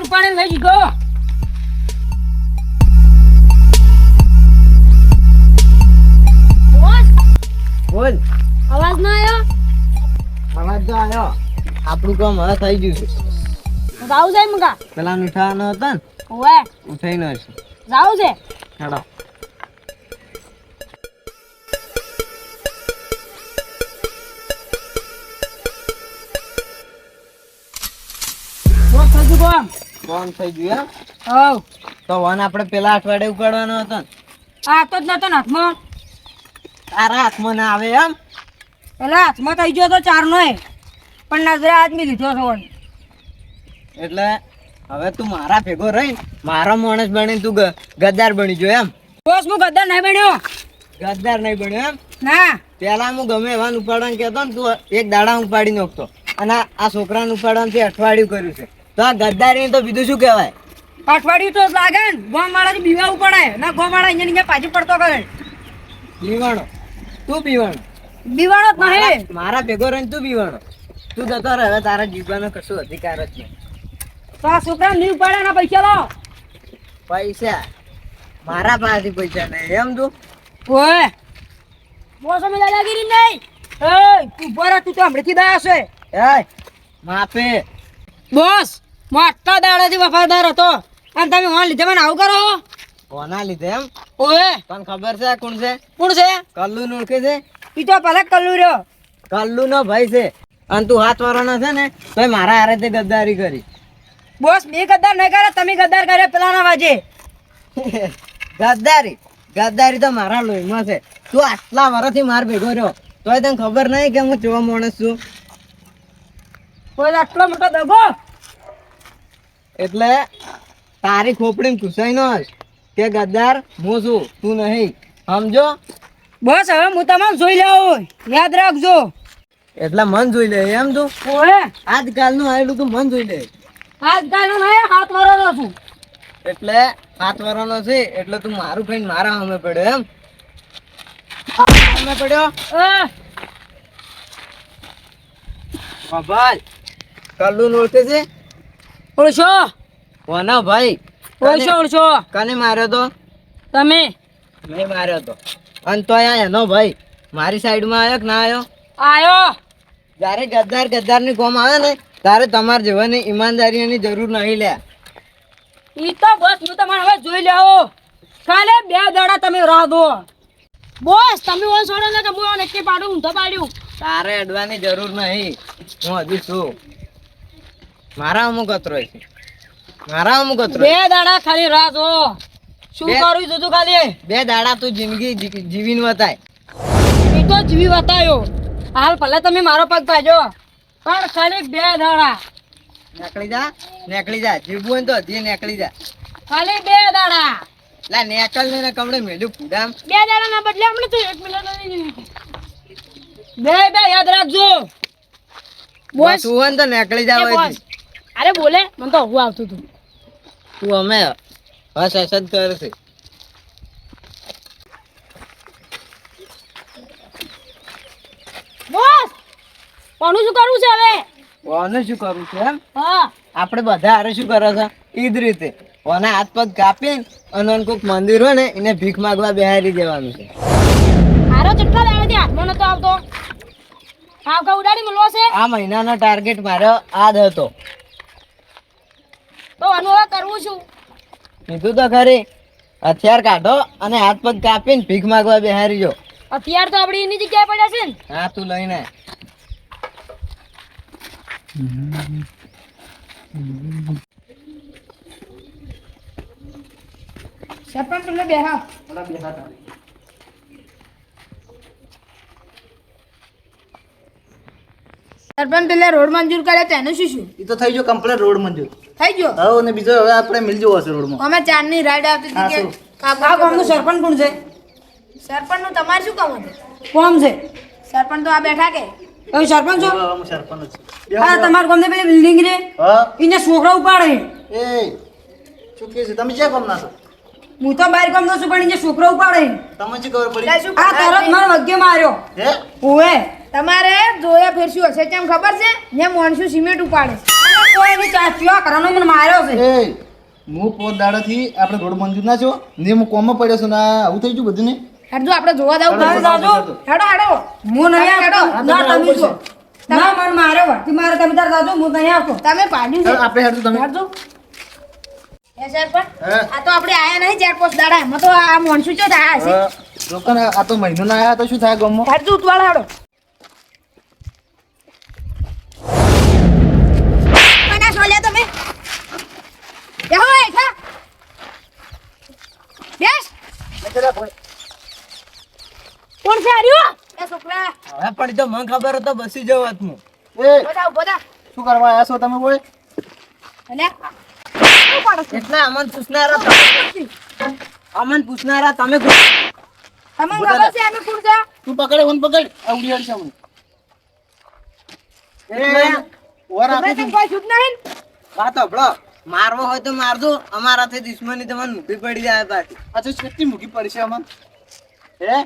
ગદ્દાર ઉપાડીને લઈ ગયો. બોલ. અવાજ ના આવ્યો? અવાજ તો આવ્યો. આપણું કામ હવે થઈ ગયું છે. જાવું છે મગા? પેલા મીઠાનો હતા ને ઓવે ઉઠાઈને હશે. જાવું છે. હેડો. બોસ થઈ ગયું કોણ થઈ ગયું એમ? હવ તો વન આપણે પેલા અઠવાડિયે ઉપાડવાનો હતો ને. આ તો જ નતો ને હાથમાં. તારા હાથમાં ના આવે એમ? પેલા હાથમાં થઈ ગયો તો ચાર નો પણ નજરે આદમી લીધો છો. એટલે હવે તું મારા ભેગો રહી મારો માણસ બની તું ગદ્દાર બની ગયો એમ? બોસ હું ગદ્દાર નહીં બન્યો. ગદ્દાર નહીં બન્યો એમ? ના પેલા હું ગમે એવાને ઉપાડવાનું કહેતો ને તું એક દાડા ઉપાડી નાખતો અને આ છોકરાને ઉપાડવાનું તે અઠવાડિયું કર્યું છે તો આ ગદ્દારી તો બીજું શું કહેવાય? અઠવાડિયું તો લાગે ને. ગોમાળાથી બીવાવું પડે ના. ગોમાળા અહીંયા પાછી પડતો કરે. બીવાણો તું બીવાણો બીવાણો જ નહીં. મારા ભેગો રહીને તું બીવાણો. તું જતો રહે હવે તારા જીવવાનો કશું અધિકાર જ નહીં. તો આ છોકરા નહીં ઉપાડે ના પૈસા લો. પૈસા મારા પાસેથી પૈસા નહીં એમ તું? ઓય બોસ અમે દાદાગીરી નહીં. એ તું બરા તું તો હમણાંથી દયા છે. એ માપે બોસ હું આટલા દાડાથી વફાદાર હતો અને તમે હોન લીધે મને આવું કરો. કોના લીધે એમ? ઓય તને ખબર છે આ કોણ છે? કોણ છે? કલ્લુ નું ઓળખે છે? ઈ તો પહેલા કલ્લુ રહ્યો. કલ્લુ નો ભાઈ છે અને તું હાથ વાળાનો છે ને તો મારા હારે તે ગદ્દારી કરી. બોસ મેં ગદ્દાર નહીં કરે તમે ગદ્દાર કરે પેલાના વાજે. ગદ્દારી ગદ્દારી તો મારા લોહીમાં છે. તું આટલા વર્ષથી માર ભેગો રહ્યો તોય તને ખબર નહીં કે હું કેવો માણસ છું? કોઈ આટલો મોટો દગો. એટલે તારી ખોપડી ઘુસાઈ નો કે ગદ્દાર હું છું તું નહીં સમજો? બસ હવે હું તમામ જોઈ લેવું યાદ રાખજો. એટલે મન જોઈ લે એમ તું? ઓય આજકાલનું આવેલું તું મન જોઈ લે. આજકાલનો નહીં હાથ મારવાનો છું. એટલે હાથ વાળાનો છે એટલે તું મારું ખાઈને મારા સામે પડ્યો એમ? સામે પડ્યો ભાઈ. કલ્લુ ઓળખે છે? ઓળશો કોના ભાઈ? ઓળશો ઓળશો. કને માર્યો તો? તમે મેં માર્યો તો. અને તોય એનો ભાઈ મારી સાઈડમાં આવ્યો કે ના આવ્યો? આયો. જ્યારે ગદ્દાર ની કોમ આવે ને ત્યારે તમારે જેવાની ઈમાનદારીની જરૂર નહીં લે. ઈ તો બસ હું તમારે હવે જોઈ લેવો. કાલે 2 દાડા તમે રાહ દો. બોસ તમે ઓન છોડો ને કે હું ઓન એકટી પાડું ઊંધો પાડ્યું. તારે અડવાની જરૂર નહીં. હું હજુ છું. મારા અમુક કતરો છે. મારા અમુક કતરો. 2 દાડા ખાલી રાહ દો. શું કરું છું તું ખાલી? 2 દાડા તું જિંદગી જીવીને વતાય. ઈ તો જીવી બતાયો. હાલ ભલે તમે મારો પગ પાજો પણ ખાલી 2 દાડા. નીકળી જા જીવવું હોય તો હજી નીકળી જા. ખાલી 2 દાડા. લા નેકલ ને કમડે મેલ્યું ફૂડામ. 2 દાડા ના બદલે હમણાં તું 1 મિનિટ નહીં. 2 યાદ રાખજો. બોસ તું હોય ને તો નીકળી જા એ હોય. બોસ. અરે બોલે મને તો હું આવતું હતું. તું અમે બસ એસ જ કરે છે. બોસ કોનું શું કરવું છે હવે? કોને શું કરવું છે એમ? હા આપણે બધા હારે શું કરે છે ઈ જ રીતે ઓને હાથ પગ કાપીને અને કોઈક મંદિર હોય ને એને ભીખ માગવા બેહારી દેવાનું છે. હારો કેટલા દાડાથી હાથમાં નતો આવતો. હાવકા ઉડાડી મળવો છે આ મહિનાનો ટાર્ગેટ મારો આ જ હતો. તો આનું હવે કરવું શું? કીધું તો ખરી હથિયાર કાઢો અને હાથ પગ કાપીને ભીખ માગવા બેહારી જો. હથિયાર તો આપડી એની જગ્યાએ પડ્યા છે ને. હા તું લઈને આય. સરપંચ તમને બેહા. સરપંચ પેલા રોડ મંજૂર કરે તેનું શું શું એ તો થઈ ગયો કમ્પ્લીટ રોડ મંજૂર થઈ ગયો? હવે અને બીજો હવે આપણે મિલ જવો હશે રોડમાં. અમે ચારની રાઈડ આવતી હતી કે આ ગામનું સરપંચ કોણ છે? સરપંચનું તમારે શું કામ હતું? કોમ છે સરપંચ તો આ બેઠા કે તમે સરપંચ છો? હવે હું સરપંચ જ છું. હા તમારા ગામની પેલી બિલ્ડિંગ રે હા એને છોકરા ઉપાડે. એ ચૂકી છે તમે ક્યાં કામ ના છો? હું તો બહાર ગામનો છું પણ એને છોકરા ઉપાડે. તમને શું ખબર પડી? આ તરત મારો વગ્ગે માર્યો. હે ઓએ તમારે જોયા ફેરશું હશે કેમ ખબર છે? ને મોણસું સિમેન્ટ ઉપાડે. કોઈ નહીં ચાચ્યો કરવાનો મને માર્યો છે એ હું પોત દાડાથી આપણે રોડ મંજૂર ના છો ને હું કોમમાં પડ્યો છું ને આવું થઈ ગયું બધું ને હેડજો આપણે જોવા જાવ હેડો, જાજો હેડો. હેડો હેડો હું નહીં હેડો ના તમે જો ના મને માર્યો વર્તી મારે તમે તાર જાજો હું નહીં આવતો તમે પાડ્યું છે આપણે હેડું તમે હેડજો એ સર પણ હા. આ તો આપણે આયા નહીં 4-5 દાડા એમાં તો આ મોણસું ચો થાય છે લોકોને આ તો મહિનો ના આયા તો શું થાય ગામમાં હેડજો ઉતવાળ હેડો મને સોલ્યા તમે બેહો એઠા બેસ કોણ છે આર્યો એ છોકરા હવે પણ તો મને ખબર હતો બસી જવો હું એ બધા બધા શું કરવા આયા છો તમે બોય અને શું કરો છો? એટલે અમન પૂછનારા તમે કોણ? તમને ખબર છે અમે કોણ છે તું પકડે વન પકડ આવડી હડ સામે એટલે ઓર તમે આપી તને કોઈ છૂટ નહીં વાત સાંભળો મારવો હોય તો મારજો અમારાથી દુશ્મની તમને મૂકી પડી જાય પાછી અચ્છા કેટલી મૂકી પડશે અમન હે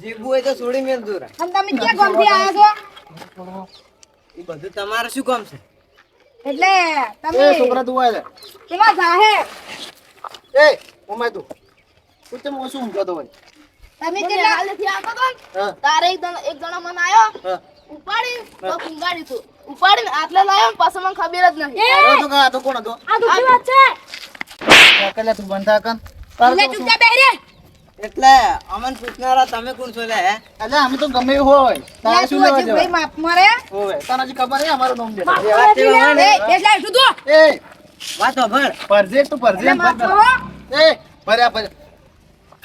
જીવવું હોય તો છોડી મેલજો રા અને તમે ક્યાં ગામથી આવ્યા છો એ બધું તમારે શું કામ છે એટલે તમે એ છોકરા તું આય કેવા જાહે એ ઓમાય તું તું તેમ ઓછું ઊંઘતો તો ભાઈ તમે કેટલા હાલેથી આવતો હતો ને, હા તારે એક જણો મને આવ્યો હા ઉપાડી તો ઊંઘાડી તું ઉપાડીને આટલે લાવ્યો ને પાછો મને ખબર જ નહીં અરે તો આ તો કોણ હતો આ દુખી વાત છે કલ્યા તું બંધ થા કન એટલે ચૂપચાપ બેહી રે એટલે અમન પૂછનારા તમે કોણ છો લે હે એટલે અમે તો ગમે એવું હોય તારે શું લેવા ભાઈ જવા માફ મારે હોવે તને હજી ખબર નહીં અમારું નામ દે માફ એ વાત કરે એવા છે ને. એ એટલે શું તું એ વાત સાંભળ પરજે તું પરજે એટલે માફ કરો એ ભર્યા ભર્યા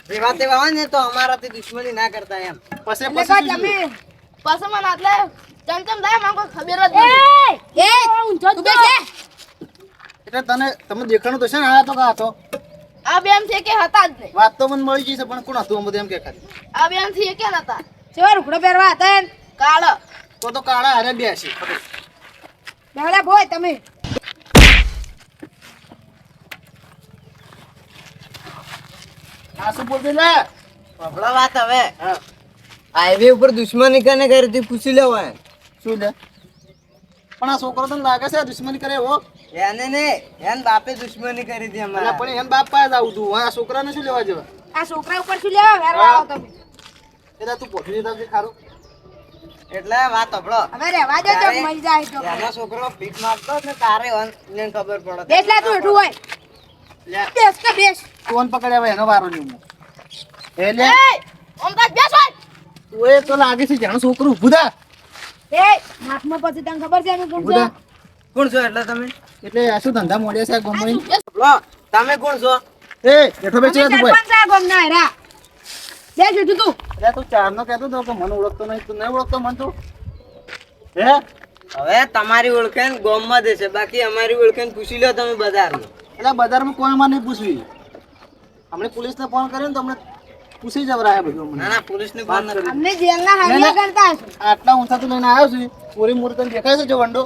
એ વાત એવા હોય ને તો અમારાથી દુશ્મની ના કરતા એમ પછી એટલે પછી કહો શું તમે પાછો મને આટલે ચમચમ લાવ્યો મને કોઈ ખબર જ એ નહીં તું બેસે એટલે તને તમે દેખાણું તો છે ને આ તો કા હતો આ બેન થી કે હતા જ નહીં વાત તો મને મળી ગઈ છે પણ કોણ હતું બધું એમ કે ખાલી આ બેન થી કે નતા સેવા રૂખડો પહેરવા હતા ને કાળ તો કાળા હારે બેસી બેવડા ભોય તમે આ શું બોલતી લે સાંભળો વાત હવે હા હાઈવે ઉપર દુશ્મની કને કરી હતી પૂછી લેવાય શું લે પણ આ છોકરો તને લાગે છે આ દુશ્મની કરે એવો એને ને એને બાપે દુશ્મની કરી હતી એટલે અમારા પણ એમ બાપ પાસે આવું તું આ છોકરાને શું લેવા જવા આ છોકરા ઉપર શું લેવા વેરવા આવો તમે એટલે તું પોઠી લીધા છે ખારું એટલે વાત સાંભળો હવે રહેવા દો તો મરી જાય તો એનો છોકરો ભીખ માંગતો ને તારે એને ખબર પડે બેસ લે તું હેઠું હોય લે બેસ કે બેસ ફોન પકડ્યા હવે એનો વારો નહીં હું એ લે એ ઓમ તાજ બેસ હોય તું એ તો લાગે છે જાણો છોકરું ઊભું થા એ હાથમાં પછી તને ખબર છે અમે કોણ ઊભું છે થા કોણ છો એટલે તમે એટલે આ શું ધંધા મોડ્યા છે આ ગામમાં લો તમે કોણ છો એ બેઠો બેઠો અમે તું ભાઈ સરપંચ આ ગામના હેરા બેસ હેઠું તું એટલે તું ચારનો કહેતો હતો કે મને ઓળખતો નહીં તું નહીં ઓળખતો મન તું હે હવે તમારી ઓળખાણ ગોમમાં દેશે બાકી અમારી ઓળખાણ પૂછી લો તમે બજારમાં એટલે બજારમાં કોઈ માં નહીં પૂછવી હમણે પોલીસને ફોન કર્યો ને તો હમણે પૂછી જવરાય બધું ના હમણાં. ના પોલીસને ફોન નથી અમને જેલના હાલિયા ના, ના. કરતા હશો આટલા ઊંચા તો લઈને આવ્યો છું પૂરી મૂર્તિ તને દેખાય છે જો વંડો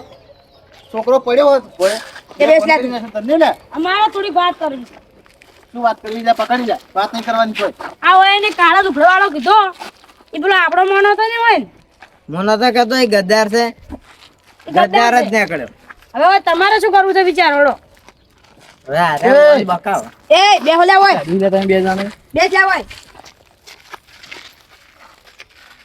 છોકરો પડ્યો હોત ભોય એ બેસ લે ફોન કરીને હશે તને લે અમારે થોડી વાત કરવી છે શું વાત કરી જા પકડી જા વાત નહીં કરવાની કોઈ આ હોય એને કાળા દુખડો વાળો કીધો એ પેલો આપણો મોનો હતો ને હોય ને મને તો કહેતો એ ગદ્દાર છે ગદ્દાર જ નીકળ્યો હવે હવે તમારે શું કરવું છે વિચારો હવે હારે બકાવ એ બે હોલ્યા હોય તમે બે જણા બે જા હોય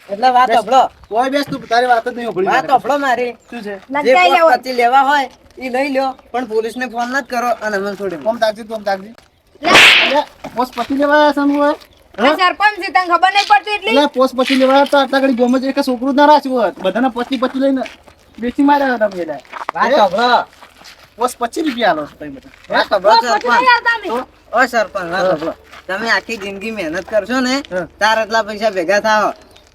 એટલે વાત સાંભળો કોઈ બેસ તું તારી વાત જ નહીં વાત ઉભળી સાંભળો મારી શું છે જે લંચાઈ લેવો પોસ્ટ પછી લેવા હોય એ લઈ લ્યો પણ પોલીસને ફોન ન જ કરો અને મને છોડી દો. કોમ તાકજી કોમ તાકજી લે, એટલે પોસ્ટ પછી લેવા સામું હોય આ સરપંચ છે તને ખબર નહીં પડતી એટલી એટલે પોસ્ટ પછી લેવા તો આટલા ઘડી ગોમ જ એક છોકરું જ ના રાખ્યું હોત બધાને પછી લઈને બેસી માર્યા હતા તમે એટલે વાત સાંભળો પોસ્ટ 25 રૂપિયા આલો છો તમે બધા વાત સાંભળો બસ, પછી નહીં આવતા અમે. સરપંચ ઓ સરપંચ વાત સાંભળો તમે આખી જિંદગી મહેનત કરશો ને હા. તાર એટલા પૈસા ભેગા થાવ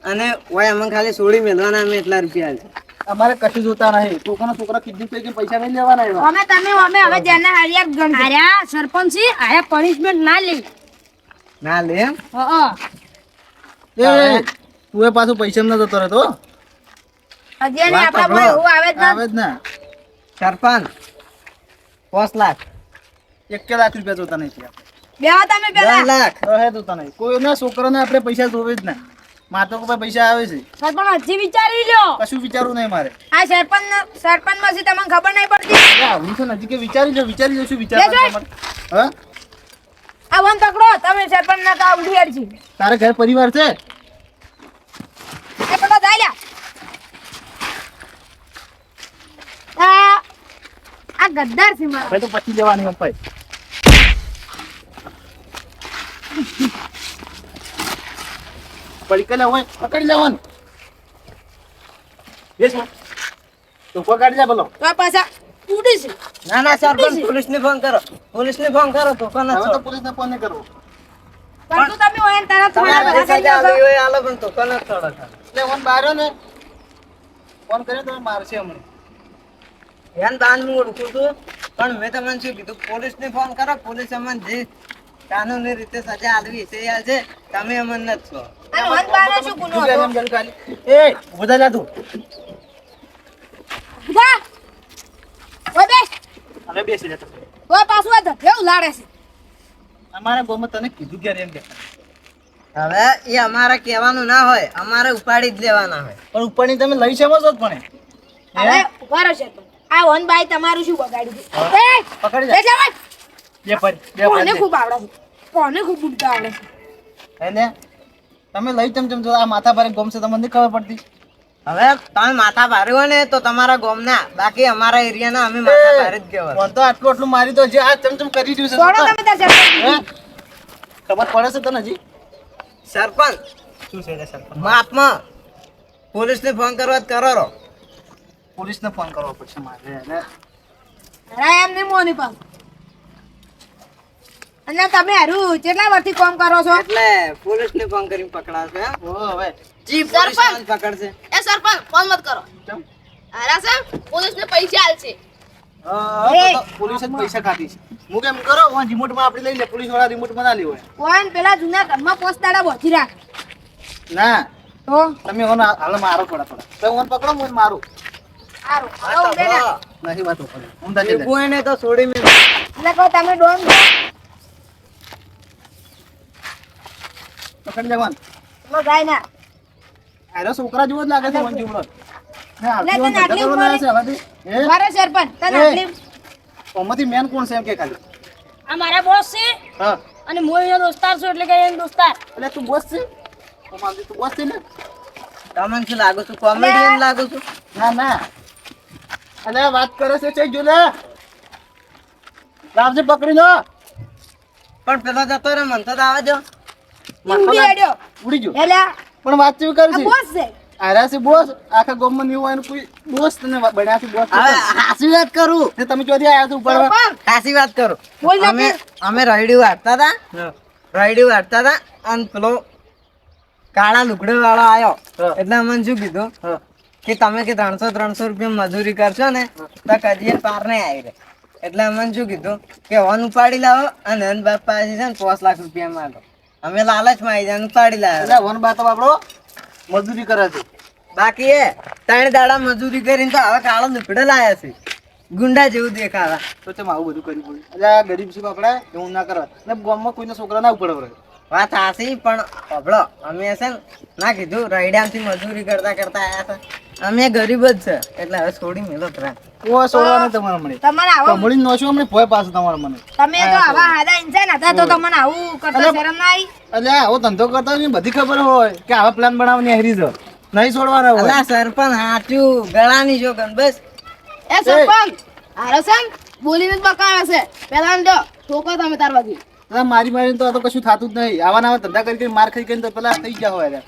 અને ઓય અમને ખાલી છોડી મેળવાના અમે એટલા રૂપિયા છે અમારે કશું જોતા નહીં છોકરા કિડની થઈ પૈસા નહીં લેવાના એવા અમે હવે જેને હારિયા ગણ હાર્યા સરપંચ છે આયા પનિશમેન્ટ ના લે ના લે એમ? હા એ તું એ પાછું પૈસા ન જતો રહેતો હજી એને વાત આપણા સાંભળો. ભાઈ એવું આવે જ ના આવે જ ના સરપંચ 5 લાખ 1 લાખ રૂપિયા જોતા નહીં આપણે. બેહો તમે 10 પેલા લાખ રહે જોતા નહીં કોઈના છોકરાને આપણે પૈસા જોવે જ ના મારે તો કોઈ પૈસા આવે છે સરપંચ હજી વિચારી લ્યો. કશું વિચારવું નહીં મારે આ સરપંચ માં તમને ખબર નહીં પડતી. અરે હું તો નજીક વિચારી લો શું લે વિચારવાનું જોઈ. તમારે? હા આ વન પકડો તમે સરપંચ ના કા ઉડી અડજી. તારે ઘર પરિવાર છે એ પેલા જાય લ્યા. આ ગદ્દાર છે મારો. ભાઈ તો પછી લેવાની ભાઈ પડી કે હોય પકડી લેવાનું બેસ તો પકડી લે બોલો તો આ પાછા ઉડી છે. ના ના સરપંચ પોલીસને ફોન કરો તો કોને હવે તો છોડો. પોલીસને ફોન નહીં કરવો પણ તું તમે હોય ને તારા થોડા તમારે બધા સજા કરી આવી હોય આલો પણ તો કોને છોડો છો? એટલે ફોન બહાર ને ફોન કર્યો તો મારશે હમણાં ધ્યાન દાન હું ઓળખું છું પણ મેં તમને શું કીધું પોલીસને ફોન કરો પોલીસ અમને જે કાનૂની રીતે સજા આલવી છે એ છે તમે અમને નથી છો. અને વન બારા શું ગુનો હતો? એમ જલ્દી ખાલી એ બધા જા તું ઉભા. ઓય બેસ. હવે બેસી જા ઓય પાછું આ ધકેલું લાડે છે. અમારા ગામમાં તને કીધું ક્યારે એમ કે હવે એ અમારે કહેવાનું ના હોય અમારે ઉપાડી જ લેવાના હોય. પણ ઉપરની તમે લઈ છે છો પણ હવે ઉભા રહો સરપંચ. આ વન બાઈ તમારું શું બગાડ્યું છે? એ પકડી જા બેસ લે ભાઈ. બે કોને પર ખૂબ આવડે છે? કોને ખૂબ ઉડતા આવડે છે? એને તમે લઈ ચમ છો આ માથા ભારે ગોમ છે તમને નહીં ખબર પડતી હવે તમે માથા ભારે હોય ને તો તમારા ગામના બાકી અમારા એરિયાના અમે માથા ભારે જ કહેવાય. ફોન તો આટલું મારી તો જે આ ચમચમ કરી રહ્યું છે છોડો તમે તાર સરપંચ. હે? ખબર પડે છે તને હજી સરપંચ શું છે સરપંચ માપમાં પોલીસને ફોન કરવા કરો રો. પોલીસને ફોન કરવો પડશે મારે અને અરે એમ નહીં મોની પાસ. અને તમે હારું કેટલા વર્ષથી કામ કરો છો? એટલે પોલીસને ફોન કરીને પકડાશે એમ? ઓ હવે જી પોલીસ વાળાને પકડશે. એ સરપંચ ફોન મત કરો. ચમ હારા છે પોલીસને પૈસા આલશે. પોલીસ જ પૈસા ખાધી છે હું કેમ કરો રિમોટમાં આપણે લઈ લે પોલીસ વાળા રિમોટમાં ના લેવાય કોણ પેલા જૂના ઘરમાં પોસ્ટ દાડા બોધી રાખ. ના તો તમે ઓન હાલ મારો થોડા તો ઓન પકડો હું મારું હારું હાલો ઉભે ને. નથી વાતો કરી હું તાજે એવું હોય ને તો છોડી મેં એટલે કહો તમે ડોન છો. પકડી લેવાનું એમાં જાય ના. આરો છોકરા જેવો જ લાગે છે મન જીવડો એટલે તને આટલી ઉંમરે- હે મારો સરપંચ તને એ. આટલી ઓમાંથી મેન કોણ છે એમ કે ખાલી આ મારા બોસ છે હા અને હું એનો દોસ્તાર છું એટલે કે એનો દોસ્તાર. એટલે તું બોસ છે ઓમાંથી તું બોસ છે ને તમને શું લાગુ છું કોમેડિયન લાગુ છું? ના ના અલે વાત કરે છે ચઈ જો લે લાવજે પકડી લો પણ પેલો જતો રે મન તો આવવા દો. ઈ ઉડી આડ્યો. ઉડી જો એટલે પણ વાત ચેવી કરે આ છે બોસ છે. આરાસી બોસ આખા ગામમાં નહીં હોય ને કોઈ બોસ તને બન્યા છે બોસ હવે હાસી વાત કરું ને તમે ચોથી આયા છો ઉપાડવા સરપંચ હાસી વાત કરું બોલ ને અમે અમે રાયડું વાળતા હતા અને પેલો કાળા લુગડે વાળો આવ્યો હા. એટલે અમને શું કીધું હા કે તમે કે 300 રૂપિયા મજૂરી કરશો ને તો કદી પાર નહીં આવી રહે. એટલે અમને શું કીધું કે વન ઉપાડી લાવો અને હન બાપ પાસે છે ને 5 લાખ રૂપિયા માંગો. અમે લાલચમાં આવી જાય ઉપાડી લાવ્યા. એટલે વન બાતો આપણો મજૂરી કરે છે બાકી એ 3 દાડા મજૂરી કરીને તો હવે કાળો લુગડે લાયા છે ગુંડા જેવું દેખાવા. તો તેમ આવું બધું કરવું પડે એટલે આ ગરીબ છે આપણે એવું ના કરવા ને ગામમાં કોઈના છોકરા ના ઉપડે વાત હાસી પણ અભળો અમે છે ને ના કીધું રાયડાથી મજૂરી કરતા કરતા આયા હતા. અમે ગરીબ જ છે એટલે હવે છોડી મેલો ત્રણ. કોઈ છોડવા નહીં તમારે મને તમારે આવો કમળી નોશું અમને ભય પાછું તમારે મને તમે તો આવા હાદા ઇન્સાન હતા તો તમને આવું કરતા અલા, શરમ ના આવી? એટલે આવો ધંધો કરતા હોય ને બધી ખબર હોય કે આવા પ્લાન બનાવવાની હેરી છે નહીં છોડવાના હોય અલા સરપંચ હાચું ગળાની જો ગન બસ. એ સરપંચ હારો છે બોલીને જ બકાવે છે. પેલા ને જો ઠોકો તમે તાર બાજુ. અલા, મારી મારી તો આ તો કશું થતું જ નહીં આવા નવા ધંધા કરી કરીને માર ખાઈ કરીને તો પેલા થઈ ગયા હોય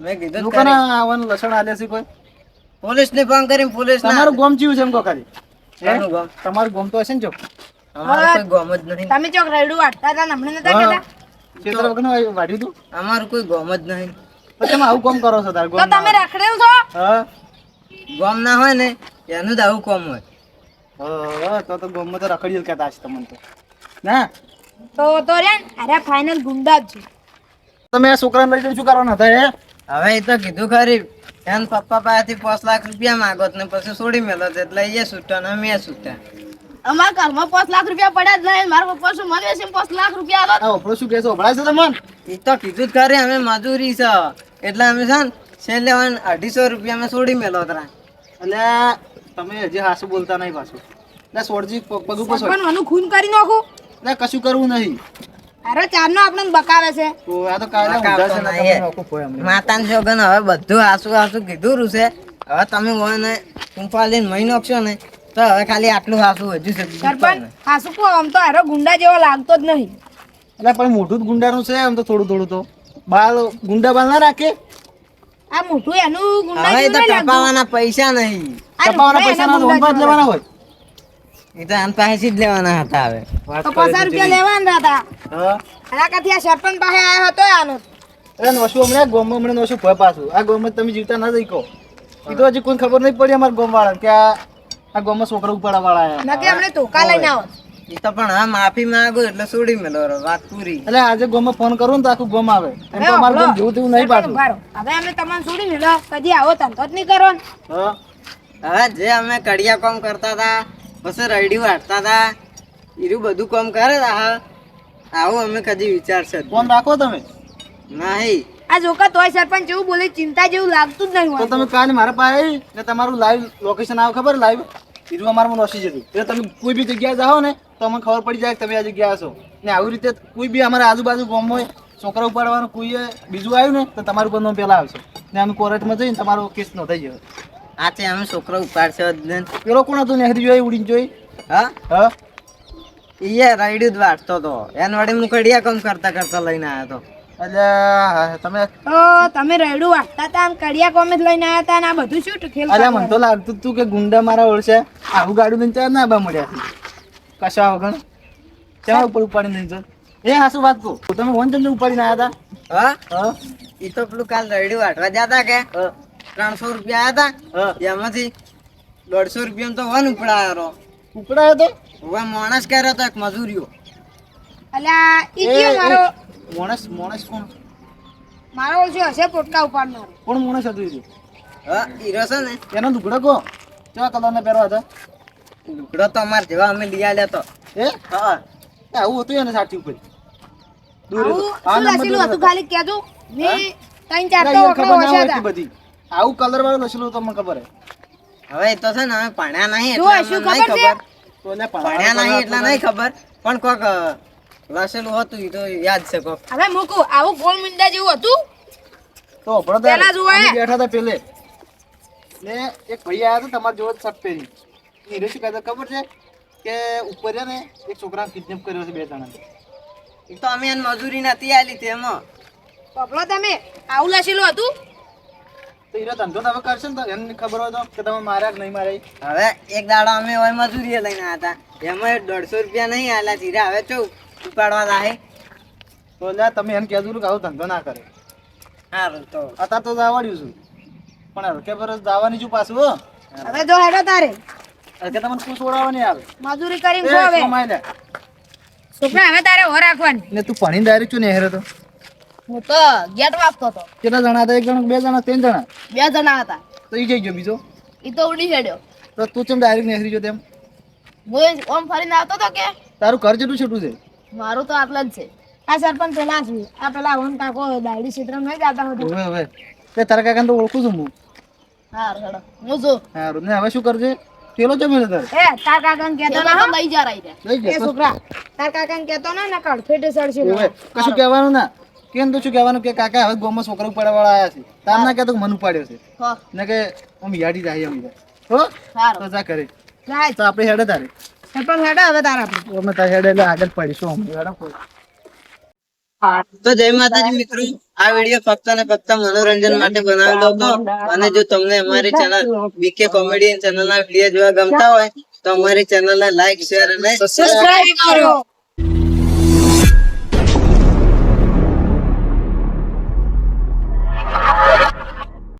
મેં કીધું લોકોને આવવાનું લસણ આલે છે કોઈ પોલીસને ફોન કરીને પોલીસ તમારું ગોમ ચીવું છે એમ કહો ખાલી હે? કોનું ગામ? તમારું ગોમ તો હશે ને જો અમારું કોઈ ગામ જ નહીં. તમે ચોક રેડું વાટતા હતા ને હમણાં નતા હા. કહેતા? ખેતર વગરનું વાઢ્યું તું અમારું કોઈ ગામ જ નહીં. તો તમે આવું કોમ કરો છો તાર તો ગોમ તમે રખડેવ છો? હા ગામ ના હોય ને એનું જ આવું કોમ હોય. હા, તો ગોમમાં તો રખડી કહેતા હશે તમને તો ના તો રે અરે ફાઇનલ ગુંડા જ છે. તમે આ છોકરાને લઈ જઈને શું કરવાના હતા હે હવે એ તો કીધું ખરી એન પપ્પા પાસેથી 5 લાખ રૂપિયા માંગોત ને પછી છોડી મેલો એટલે એ છૂટા ને અમે છૂટા. અમારા ઘરમાં 5 લાખ રૂપિયા પડ્યા જ નહીં. મારા પપ્પા શું મને વેચીને 5 લાખ રૂપિયા આલો. આ ઓપરો શું કહેશો ઓભળાય છે તમને? એ તો કીધું જ ખરી અમે મજૂરી છે એટલે અમે છે ને છેલ્લે 250 રૂપિયા અમે છોડી મેલો તરા. એટલે તમે હજી હાસુ બોલતા નહીં પાછું. એટલે સોળજી પગ ઉપર સોળ. પણ મને ખૂન કરી નાખું. એટલે કશું કરવું નહીં. અરે ચારનો આપણને બકાવે છે. તો આ તો કાલે ઊંધા છે ને તમને નોખું ખોય અમને. માતાને છોકન હવે બધું હાસુ કીધું રૂ છે. હવે તમે હોય ને ટૂંપા લઈને મહી નાખશો ને તો હવે ખાલી આટલું હાસુ હજુ છે. સરપંચ હાસુ કો આમ તો અરે ગુંડા જેવો લાગતો જ નહીં. એટલે પણ મોઢું જ ગુંડાનું છે આમ તો થોડું તો બાલ ગુંડા બાલ ના રાખે. આ મોટું એનું ગુંડા હવે જેવું તો નહીં લાગતું. ટપાવાના પૈસા નહીં. આ કપાવાના પૈસા ના ગુંડા હોનપાત લેવાના હોય. એ તો આન પાસેથી જ લેવાના હતા હવે. વાત તો કરે 50 છે રૂપિયા જેવી. લેવાના હતા. હા એના કરતી આ સરપંચ પાસે આવ્યો હતો આનો. અરે નોશું હમણાં ગોમમાં હમણાં નોશું ભય પાછું. આ ગોમમાં તમે જીવતા ના જઈ કહો. એ તો હજી કોઈ ખબર નહીં પડી અમારા ગોમ વાળા કે આ ગોમમાં છોકરા ઉપાડવા વાળા આયા. નકે અમને ધોકા લઈને આવો. એ તો પણ હવે માફી માંગુ એટલે છોડી મેલો રો, વાત પૂરી. એટલે આજે ગોમમાં ફોન કરું ને તો આખું ગોમ આવે. એમ તો હવે અમારું ગોમ આપણો જેવું તેવું નહીં પાછું. ઉભા રહો. હવે અમે તમને છોડી મેલો કદી આવો ધંધો જ નહીં કરો ને. હા હવે જે અમે કડિયા કામ કરતા હતા પછી રડી વાટતા હતા એરું બધું કામ કરે હા આવું અમે કદી વિચારશે જ ફોન રાખો તમે. નહીં. આ જોકા તોય સરપંચ જેવું બોલે ચિંતા જેવું લાગતું જ નહીં તો હોય. તમે કાલે મારા પાસે આવી ને તમારું લાઈવ લોકેશન આવે ખબર લાઈવ હીરું અમારું નોસી જતું. એટલે તમે કોઈ બી જગ્યાએ જાઓ ને તો અમને ખબર પડી જાય કે તમે આ જગ્યાએ હશો. ને આવી રીતે કોઈ બી અમારા આજુબાજુ ગામમાં હોય છોકરા ઉપાડવાનું કોઈ બીજું આવ્યું ને તો તમારું બંધ પહેલા આવશે ને અમે કોર્ટમાં જઈને તમારો કેસ નોંધાઈ જાય. આ છે અમે છોકરો ઉપાડશે જ નહીં. પેલો કોણ હતું નહેરી જોઈ ઉડીને જોઈ? હા હા એ રાયડું જ વાટતો હતો એન વડે હું કડિયા કામ કરતા લઈને આવ્યો હતો. એટલે તમે તો તમે રેડું વાગતા હતા આમ કડિયા કોમે જ લઈને આવ્યા હતા ને આ બધું શું ખેલ અરે મને તો લાગતું તું કે ગુંડા મારા ઓળશે આવું ગાડું લઈને ચાર ના બા મળ્યા કશા વગર ચાલ ઉપર ઉપાડીને લઈને ચાલ. એ હા શું વાત કહું તમે વન ઉપાડીને આવ્યા હા હતા? હા એ તો પેલું કાલ રાયડું વાટવા જતા કે હા 300 રૂપિયા આવ્યા હા હતા એમાંથી 150 રૂપિયા તો વન ઉપડાયો. ઉપડાયો તો હવે માણસ કર્યો તો એક મજૂરીઓ. અલ્યા ઈ કયો મારો મોણસ કોણ મારો ઓળશો હશે પોટકા ઉપાડનારો. કોણ મોણસ હતું એ? હા હીરો છે ને એનો લુગડો કો કેવા કલરના પહેરવા હતા? લુગડો તો અમાર જેવા અમે લઈ આલ્યા તો. એ હા એ આવું હતું એને સાચી ઉપર દૂર આવું હતો. આ શું નંબર લસેલું દૂર હતું હતો. ખાલી કહેજો મેં 3-4 એટલે તો એને ખબર વખરા ના હોય ઓછા એટલી હતા. બધી. આવું કલર વાળું લસેલું તમને ખબર હે? હવે એ તો છે ને અમે ભણ્યા નહીં જો એટલે શું અમને નહીં ખબર છે? ખબર. તો એટલે ભણ્યા નહીં એટલે નહીં ખબર પણ કોક લસેલું હતું એ તો યાદ છે કોક. હવે મૂકું આવું ગોળ મીંડા જેવું હતું. તો અભડો પહેલા જોવે. અમે બેઠા હતા પેલે ને એક ભાઈ આવ્યા હતા તમારા જેવો જ શર્ટ પહેરી. એ શું કહેતા ખબર છે કે ઉપર છે ને એક છોકરા કિડનેપ કર્યો છે 2 જણા. એ તો અમે એને મજૂરી નથી આલી તેમાં. પપલો તમે આવું લસેલું હતું. તો એનો ધંધો તમે કરશે ને તો એને ખબર હોય તો કે તમે માર્યા કે નહીં માર્યા. હવે એક દાડો અમે હવે મજૂરી લઈને આવ્યા હતા એમાં 150 રૂપિયા નહીં આલ્યા ધીરે હવે ચો ઉપાડવા લાહે. તો એટલે તમે એમ કહેતું કે આવો ધંધો ના કરે. સારું તો અત્યારે તો જવાડ્યું છું પણ હલકે પર જવાની છું પાછું હો. હવે જો હેડો તારે હલકે તમને કોઈ છોડાવવા નહીં આવે. મજૂરી કરીને એ જો હવે કમાઈ લે. છોકરા હવે તારે હો રાખવાની. ને તું ભણીને ડાયરેક્ટ છું નેહરે તો હું તો ગેટ વાપતો હતો. કેટલા જણા હતા? 1 જણા 2 જણા 3 જણા? 2 જણા હતા. તો ઈ જઈ ગયો બીજો. ઈ તો ઉડી હેડ્યો. તો તું ચમ ડાયરેક્ટ નેહરી ગયો તેમ? હું ઓમ ફરીને આવતો હતો કે તારું ઘર જેટલું છોટું છે? મારું તો આટલા જ છે. આ સરપંચ પેલા છે આ પેલા ઓમ કાકો દાડી ક્ષેત્રમાં નહીં જાતા હોતું. હવે તે તારા કાકાને તો ઓળખું છું હું. હા હેડો હું જો સારું ને હવે શું કરજે? પેલો જમેલો તારે એ તાર કાકાને કહેતો ના લઈ જા રહી લઈ એ જા. છોકરા તાર કાકાને કહેતો ના ના કળ ફેટે સડશે. હવે કશું કહેવાનું ના. કેમ તો શું કહેવાનું કે કાકા હવે ગામમાં છોકરા ઉપાડવા વાળા આવ્યા છે. તાર ના કહેતો કે મન ઉપાડ્યો છે હો ને કે આમ યાડી જાય એમ હો. સારું તો જા કરે જાય તો આપણે હેડે તારે સરપંચ હેડો હવે તારા આપણે. અમે તારે હેડે એટલે આગળ પડીશું અમે હેડો કોઈ. તો જય માતાજી મિત્રો, આ વિડીયો ફક્ત ને ફક્ત મનોરંજન માટે બનાવેલો હતો અને જો તમને અમારી ચેનલ બીકે કોમેડિયન ચેનલ ના વિડીયો જોવા ગમતા હોય તો અમારી ચેનલ ને લાઈક શેર અને સબસ્ક્રાઇબ કરો.